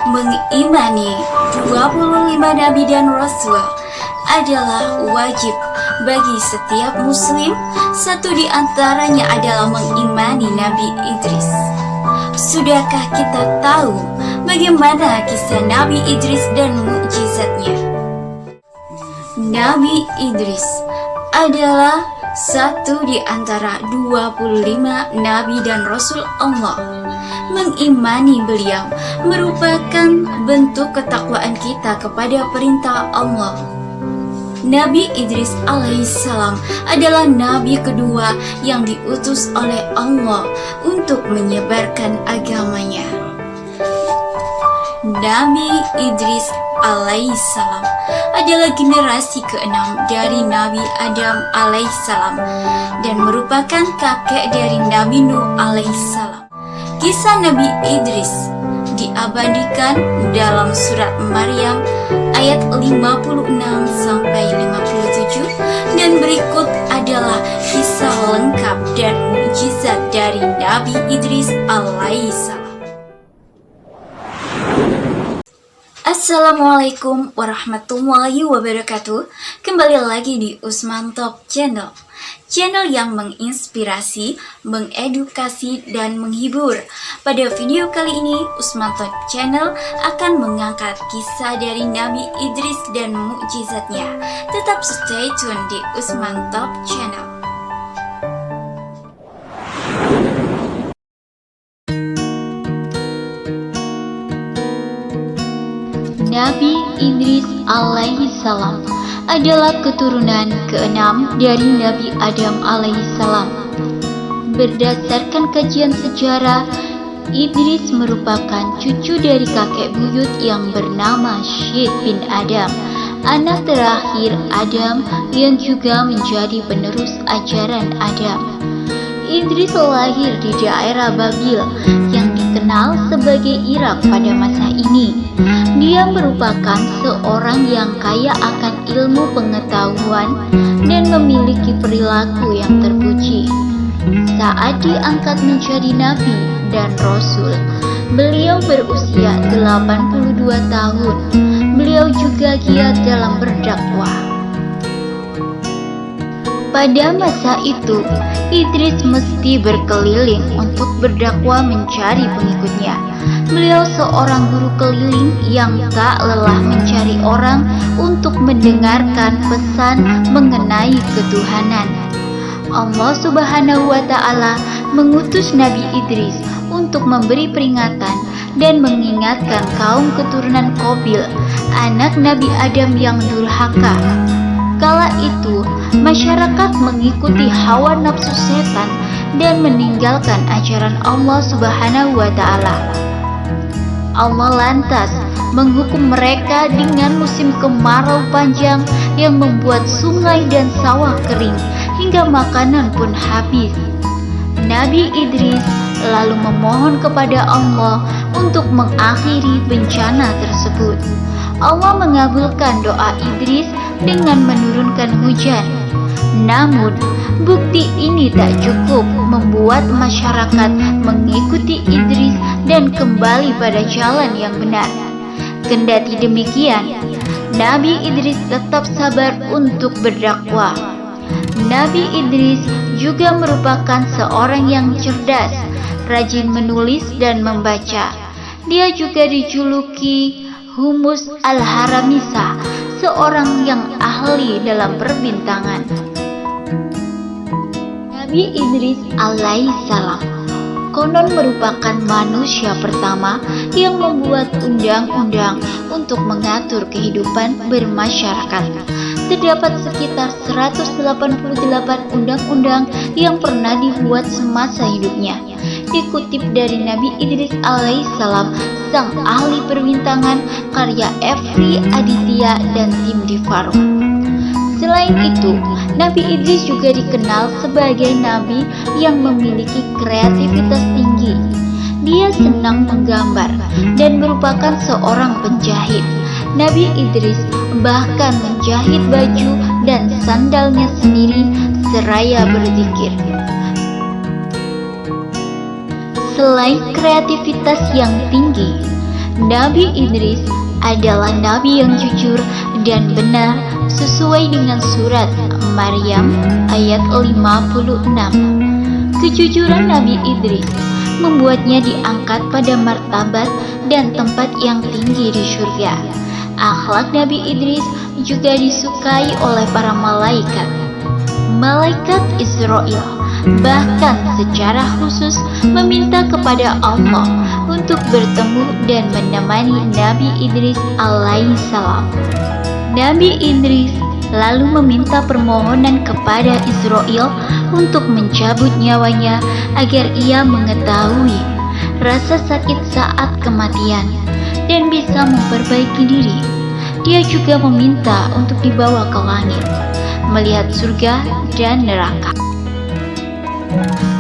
Mengimani 25 nabi dan rasul adalah wajib bagi setiap muslim. Satu di antaranya adalah mengimani Nabi Idris. Sudahkah kita tahu bagaimana kisah Nabi Idris dan mukjizatnya? Nabi Idris adalah satu di antara 25 nabi dan rasul Allah. Mengimani beliau merupakan bentuk ketakwaan kita kepada perintah Allah. Nabi Idris alaihissalam adalah nabi kedua yang diutus oleh Allah untuk menyebarkan agamanya. Nabi Idris alaihissalam adalah generasi keenam dari Nabi Adam alaihissalam dan merupakan kakek dari Nabi Nuh alaihissalam. Kisah Nabi Idris diabadikan dalam surat Maryam ayat 56 sampai 57, dan berikut adalah kisah lengkap dan mukjizat dari Nabi Idris alaihissalam. Assalamualaikum warahmatullahi wabarakatuh. Kembali lagi di Usman Top Channel, channel yang menginspirasi, mengedukasi, dan menghibur. Pada video kali ini, Usman Top Channel akan mengangkat kisah dari Nabi Idris dan mukjizatnya. Tetap stay tune di Usman Top Channel. Nabi Idris alaihissalam adalah keturunan keenam dari Nabi Adam alaihissalam. Berdasarkan kajian sejarah, Idris merupakan cucu dari kakek buyut yang bernama Syed bin Adam, anak terakhir Adam yang juga menjadi penerus ajaran Adam. Idris lahir di daerah Babil yang dikenal sebagai Irak pada masa ini. Dia merupakan seorang yang kaya akan ilmu pengetahuan dan memiliki perilaku yang terpuji. Saat diangkat menjadi nabi dan rasul, beliau berusia 82 tahun. Beliau juga giat dalam berdakwah. Pada masa itu, Idris mesti berkeliling untuk berdakwah mencari pengikutnya. Beliau seorang guru keliling yang tak lelah mencari orang untuk mendengarkan pesan mengenai ketuhanan. Allah Subhanahu wa Ta'ala mengutus Nabi Idris untuk memberi peringatan dan mengingatkan kaum keturunan Qabil, anak Nabi Adam yang durhaka. Kala itu, masyarakat mengikuti hawa nafsu setan dan meninggalkan ajaran Allah Subhanahu wa Ta'ala. Allah lantas menghukum mereka dengan musim kemarau panjang yang membuat sungai dan sawah kering hingga makanan pun habis. Nabi Idris lalu memohon kepada Allah untuk mengakhiri bencana tersebut. Allah mengabulkan doa Idris dengan menurunkan hujan. Namun, bukti ini tak cukup membuat masyarakat mengikuti Idris dan kembali pada jalan yang benar. Kendati demikian, Nabi Idris tetap sabar untuk berdakwah. Nabi Idris juga merupakan seorang yang cerdas, rajin menulis dan membaca. Dia juga dijuluki Humus al-Haramisa, seorang yang ahli dalam perbintangan. Nabi Idris alaihissalam konon merupakan manusia pertama yang membuat undang-undang untuk mengatur kehidupan bermasyarakat. Terdapat sekitar 188 undang-undang yang pernah dibuat semasa hidupnya. Dikutip dari Nabi Idris alaihissalam, sang ahli perbintangan, karya Efri Aditya dan tim di Farouk. Selain itu, Nabi Idris juga dikenal sebagai nabi yang memiliki kreativitas tinggi. Dia senang menggambar dan merupakan seorang penjahit. Nabi Idris bahkan menjahit baju dan sandalnya sendiri seraya berzikir. Selain kreativitas yang tinggi, Nabi Idris adalah nabi yang jujur dan benar sesuai dengan surat Maryam ayat 56. Kejujuran Nabi Idris membuatnya diangkat pada martabat dan tempat yang tinggi di surga. Akhlak Nabi Idris juga disukai oleh para malaikat. Malaikat Israel bahkan secara khusus meminta kepada Allah untuk bertemu dan menemani Nabi Idris alaihissalam. Nabi Idris lalu meminta permohonan kepada Israel untuk mencabut nyawanya agar ia mengetahui rasa sakit saat kematian dan bisa memperbaiki diri. Dia juga meminta untuk dibawa ke langit, melihat surga dan neraka.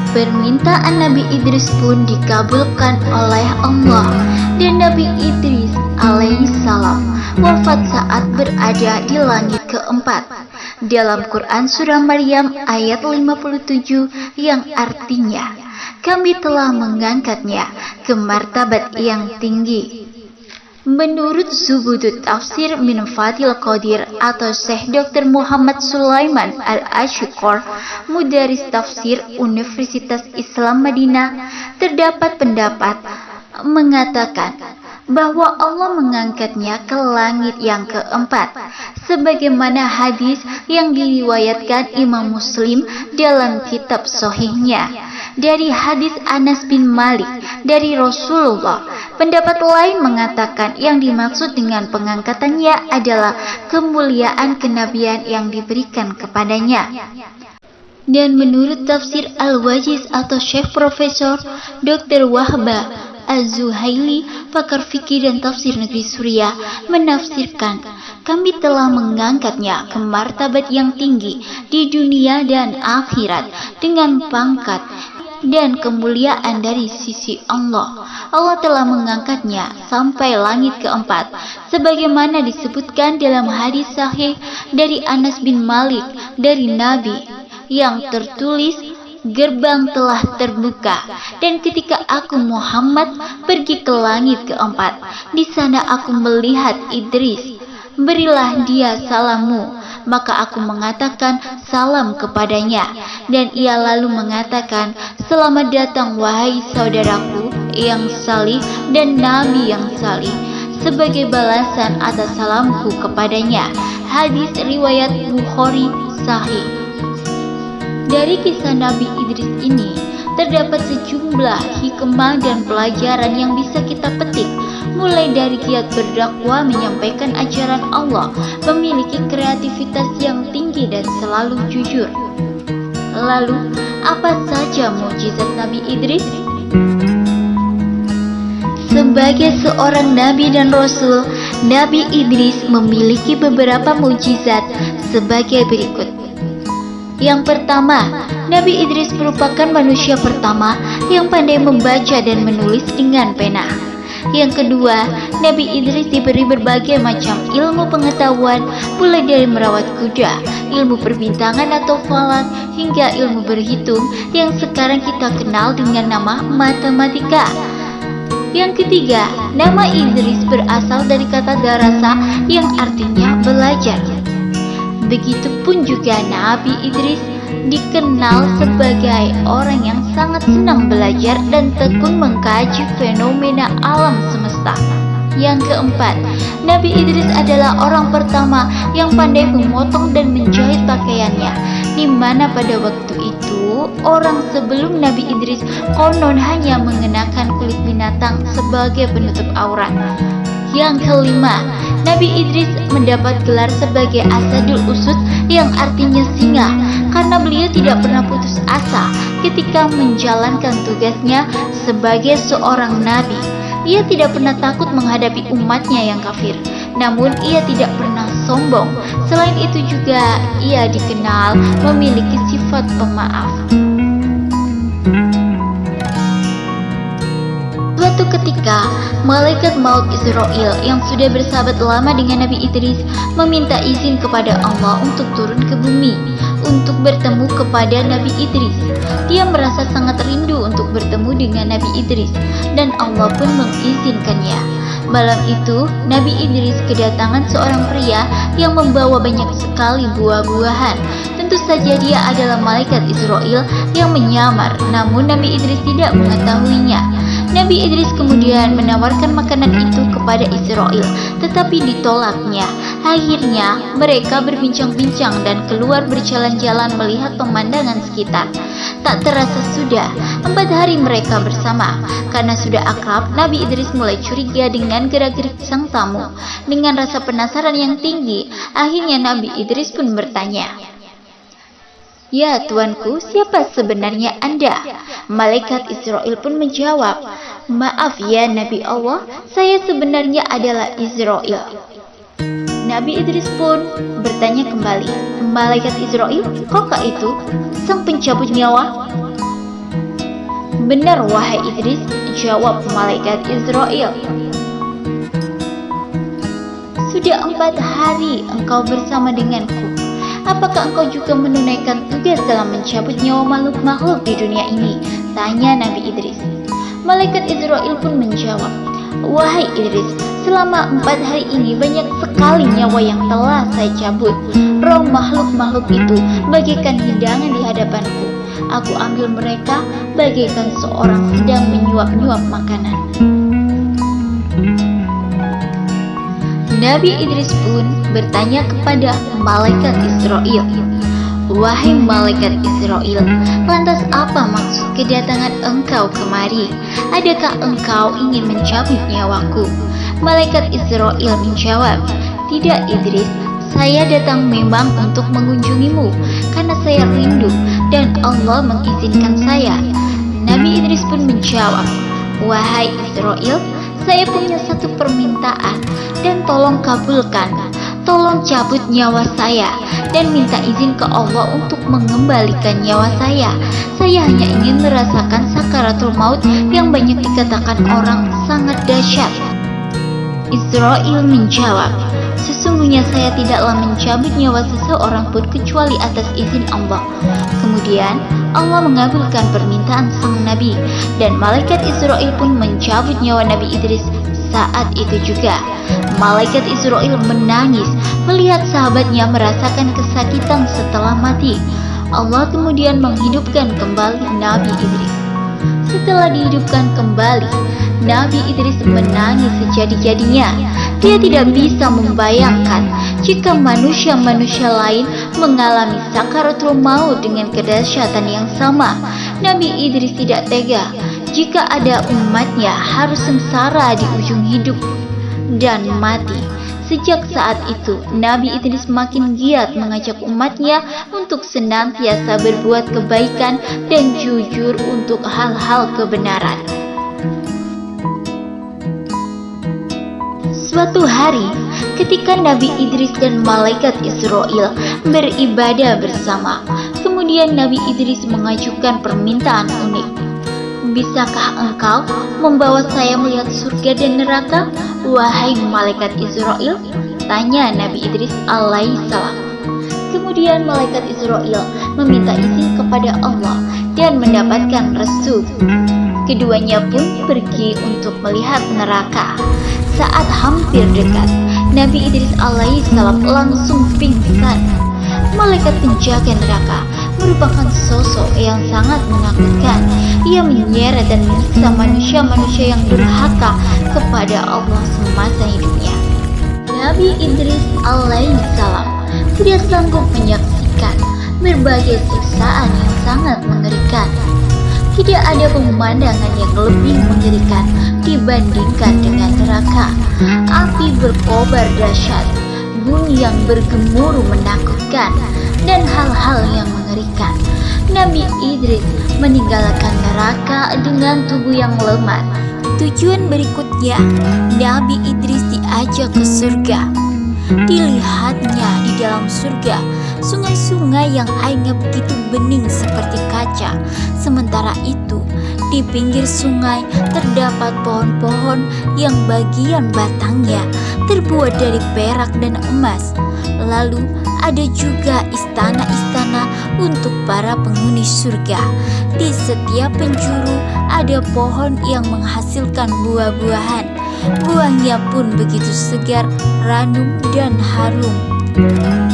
Permintaan Nabi Idris pun dikabulkan oleh Allah, dan Nabi Idris alaihissalam wafat saat berada di langit keempat. Dalam Quran surah Maryam ayat 57 yang artinya, kami telah mengangkatnya ke martabat yang tinggi. Menurut Zubudut Tafsir min Fathil Qadir atau Syekh Dr. Muhammad Sulaiman Al-Asyqar, Mudaris Tafsir Universitas Islam Madinah, terdapat pendapat mengatakan bahwa Allah mengangkatnya ke langit yang keempat, sebagaimana hadis yang diriwayatkan Imam Muslim dalam kitab Sahihnya dari hadis Anas bin Malik dari Rasulullah. Pendapat lain mengatakan yang dimaksud dengan pengangkatannya adalah kemuliaan kenabian yang diberikan kepadanya. Dan menurut tafsir Al-Wajiz atau Syekh Profesor Dr. Wahbah Az-Zuhaili, pakar fikih dan tafsir negeri Suriah, menafsirkan, kami telah mengangkatnya ke martabat yang tinggi di dunia dan akhirat dengan pangkat dan kemuliaan dari sisi Allah. Allah telah mengangkatnya sampai langit keempat, sebagaimana disebutkan dalam hadis sahih dari Anas bin Malik dari Nabi yang tertulis, gerbang telah terbuka, dan ketika aku Muhammad pergi ke langit keempat, di sana aku melihat Idris. Berilah dia salammu. Maka aku mengatakan salam kepadanya, dan ia lalu mengatakan, selamat datang wahai saudaraku yang salih dan nabi yang salih, sebagai balasan atas salamku kepadanya. Hadis riwayat Bukhari sahih. Dari kisah Nabi Idris ini terdapat sejumlah hikmah dan pelajaran yang bisa kita petik, mulai dari giat berdakwah menyampaikan ajaran Allah, memiliki kreativitas yang tinggi dan selalu jujur. Lalu, apa saja mukjizat Nabi Idris? Sebagai seorang nabi dan rasul, Nabi Idris memiliki beberapa mukjizat sebagai berikut. Yang pertama, Nabi Idris merupakan manusia pertama yang pandai membaca dan menulis dengan pena. Yang kedua, Nabi Idris diberi berbagai macam ilmu pengetahuan, mulai dari merawat kuda, ilmu perbintangan atau falak, hingga ilmu berhitung yang sekarang kita kenal dengan nama matematika. Yang ketiga, nama Idris berasal dari kata darasa yang artinya belajar. Begitupun juga Nabi Idris dikenal sebagai orang yang sangat senang belajar dan tekun mengkaji fenomena alam semesta. Yang keempat, Nabi Idris adalah orang pertama yang pandai memotong dan menjahit pakaiannya, di mana pada waktu itu orang sebelum Nabi Idris konon hanya mengenakan kulit binatang sebagai penutup aurat. Yang kelima, Nabi Idris mendapat gelar sebagai Asadul Usud yang artinya singa, karena beliau tidak pernah putus asa ketika menjalankan tugasnya sebagai seorang nabi. Ia tidak pernah takut menghadapi umatnya yang kafir, namun ia tidak pernah sombong. Selain itu juga ia dikenal memiliki sifat pemaaf. Suatu ketika, malaikat maut Israel yang sudah bersahabat lama dengan Nabi Idris meminta izin kepada Allah untuk turun ke bumi untuk bertemu kepada Nabi Idris. Dia merasa sangat rindu untuk bertemu dengan Nabi Idris, dan Allah pun mengizinkannya. Malam itu, Nabi Idris kedatangan seorang pria yang membawa banyak sekali buah-buahan. Tentu saja dia adalah malaikat Israel yang menyamar, namun Nabi Idris tidak mengetahuinya. Nabi Idris kemudian menawarkan makanan itu kepada Israel, tetapi ditolaknya. Akhirnya, mereka berbincang-bincang dan keluar berjalan-jalan melihat pemandangan sekitar. Tak terasa sudah 4 hari mereka bersama. Karena sudah akrab, Nabi Idris mulai curiga dengan gerak-gerik sang tamu. Dengan rasa penasaran yang tinggi, akhirnya Nabi Idris pun bertanya, "Ya tuanku, siapa sebenarnya Anda?" Malaikat Israel pun menjawab, "Maaf ya Nabi Allah, saya sebenarnya adalah Israel." Nabi Idris pun bertanya kembali, "Malaikat Israel, kokak itu sang pencabut nyawa?" "Benar wahai Idris," jawab malaikat Israel. "Sudah 4 hari engkau bersama denganku. Apakah engkau juga menunaikan tugas dalam mencabut nyawa makhluk-makhluk di dunia ini?" tanya Nabi Idris. Malaikat Israel pun menjawab, "Wahai Idris, selama 4 hari ini banyak sekali nyawa yang telah saya cabut. Roh makhluk-makhluk itu bagaikan hidangan di hadapanku. Aku ambil mereka bagaikan seorang sedang menyuap-nyuap makanan." Nabi Idris pun bertanya kepada malaikat Israel, "Wahai malaikat Israel, lantas apa maksud kedatangan engkau kemari? Adakah engkau ingin mencabut nyawaku?" Malaikat Israel menjawab, "Tidak Idris, saya datang memang untuk mengunjungimu karena saya rindu dan Allah mengizinkan saya." Nabi Idris pun menjawab, "Wahai Israel, saya punya satu permintaan dan tolong kabulkan. Tolong cabut nyawa saya dan minta izin ke Allah untuk mengembalikan nyawa saya. Saya hanya ingin merasakan sakaratul maut yang banyak dikatakan orang sangat dahsyat." Israel menjawab, "Sesungguhnya saya tidaklah mencabut nyawa seseorang pun kecuali atas izin Allah." Kemudian Allah mengabulkan permintaan sang Nabi, dan malaikat Israel pun mencabut nyawa Nabi Idris. Saat itu juga malaikat Israel menangis melihat sahabatnya merasakan kesakitan setelah mati. Allah kemudian menghidupkan kembali Nabi Idris. Setelah dihidupkan kembali, Nabi Idris menangis sejadi-jadinya. Dia tidak bisa membayangkan jika manusia-manusia lain mengalami sakaratul maut dengan kedahsyatan yang sama. Nabi Idris tidak tega jika ada umatnya harus sengsara di ujung hidup dan mati. Sejak saat itu, Nabi Idris makin giat mengajak umatnya untuk senantiasa berbuat kebaikan dan jujur untuk hal-hal kebenaran. Suatu hari, ketika Nabi Idris dan malaikat Israel beribadah bersama, kemudian Nabi Idris mengajukan permintaan unik. "Bisakah engkau membawa saya melihat surga dan neraka, wahai malaikat Israel?" tanya Nabi Idris alaihissalam. Kemudian malaikat Israel meminta izin kepada Allah dan mendapatkan restu. Keduanya pun pergi untuk melihat neraka. Saat hampir dekat, Nabi Idris alaihissalam langsung pingsan. Malaikat penjaga neraka merupakan sosok yang sangat menakutkan. Ia menyeret dan menyiksa manusia-manusia yang durhaka kepada Allah semasa hidupnya. Nabi Idris alaihissalam tidak sanggup menyaksikan berbagai siksaan yang sangat mengerikan. Tidak ada pemandangan yang lebih mengerikan dibandingkan dengan neraka. Api berkobar dahsyat, bumi yang bergemuruh menakutkan, dan hal-hal yang mengerikan. Nabi Idris meninggalkan neraka dengan tubuh yang lemah. Tujuan berikutnya, Nabi Idris diajak ke surga. Dilihatnya di dalam surga sungai-sungai yang airnya begitu bening seperti kaca. Sementara itu, di pinggir sungai terdapat pohon-pohon yang bagian batangnya terbuat dari perak dan emas. Lalu ada juga istana-istana neraka untuk para penghuni surga. Di setiap penjuru ada pohon yang menghasilkan buah-buahan. Buahnya pun begitu segar, ranum, dan harum.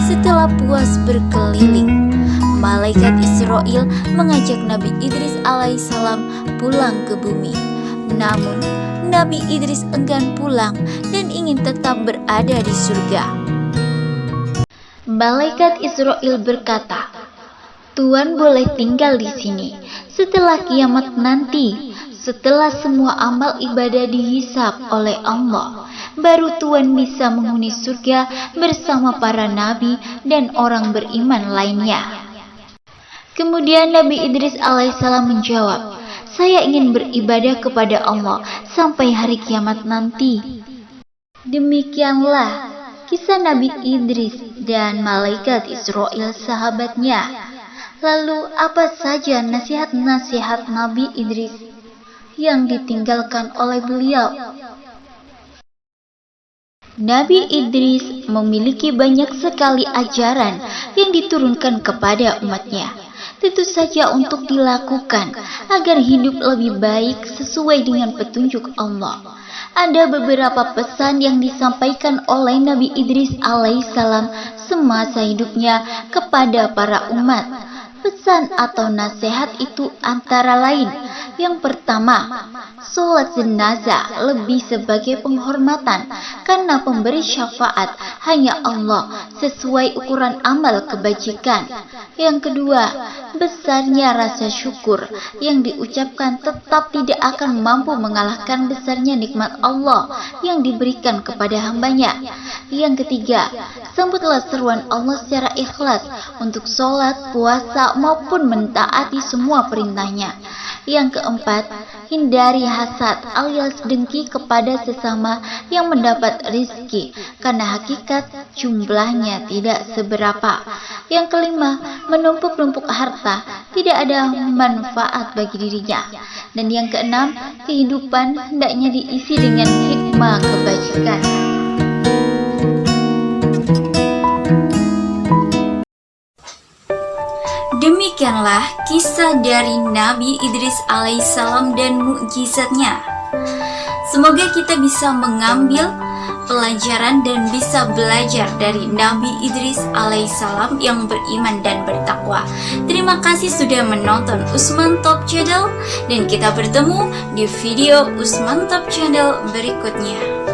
Setelah puas berkeliling, malaikat Israel mengajak Nabi Idris alaihissalam pulang ke bumi. Namun, Nabi Idris enggan pulang dan ingin tetap berada di surga. Malaikat Israel berkata, "Tuhan boleh tinggal di sini setelah kiamat nanti, setelah semua amal ibadah dihisab oleh Allah, baru Tuhan bisa menghuni surga bersama para nabi dan orang beriman lainnya." Kemudian Nabi Idris alaihissalam menjawab, "Saya ingin beribadah kepada Allah sampai hari kiamat nanti." Demikianlah kisah Nabi Idris dan malaikat Israel sahabatnya. Lalu apa saja nasihat-nasihat Nabi Idris yang ditinggalkan oleh beliau? Nabi Idris memiliki banyak sekali ajaran yang diturunkan kepada umatnya. Tentu saja untuk dilakukan agar hidup lebih baik sesuai dengan petunjuk Allah. Ada beberapa pesan yang disampaikan oleh Nabi Idris alaihissalam semasa hidupnya kepada para umat. Pesan atau nasihat itu antara lain, yang pertama, sholat jenazah lebih sebagai penghormatan karena pemberi syafaat hanya Allah sesuai ukuran amal kebajikan. Yang kedua, besarnya rasa syukur yang diucapkan tetap tidak akan mampu mengalahkan besarnya nikmat Allah yang diberikan kepada hambanya. Yang ketiga, sambutlah seruan Allah secara ikhlas untuk sholat, puasa, maupun mentaati semua perintahnya. Yang keempat, hindari hasad alias dengki kepada sesama yang mendapat rizki, karena hakikat jumlahnya tidak seberapa. Yang kelima, menumpuk-numpuk harta tidak ada manfaat bagi dirinya. Dan yang keenam, kehidupan hendaknya diisi dengan hikmah kebajikan. Demikianlah kisah dari Nabi Idris alaihissalam dan mukjizatnya. Semoga kita bisa mengambil pelajaran dan bisa belajar dari Nabi Idris alaihissalam yang beriman dan bertakwa. Terima kasih sudah menonton Usman Top Channel, dan kita bertemu di video Usman Top Channel berikutnya.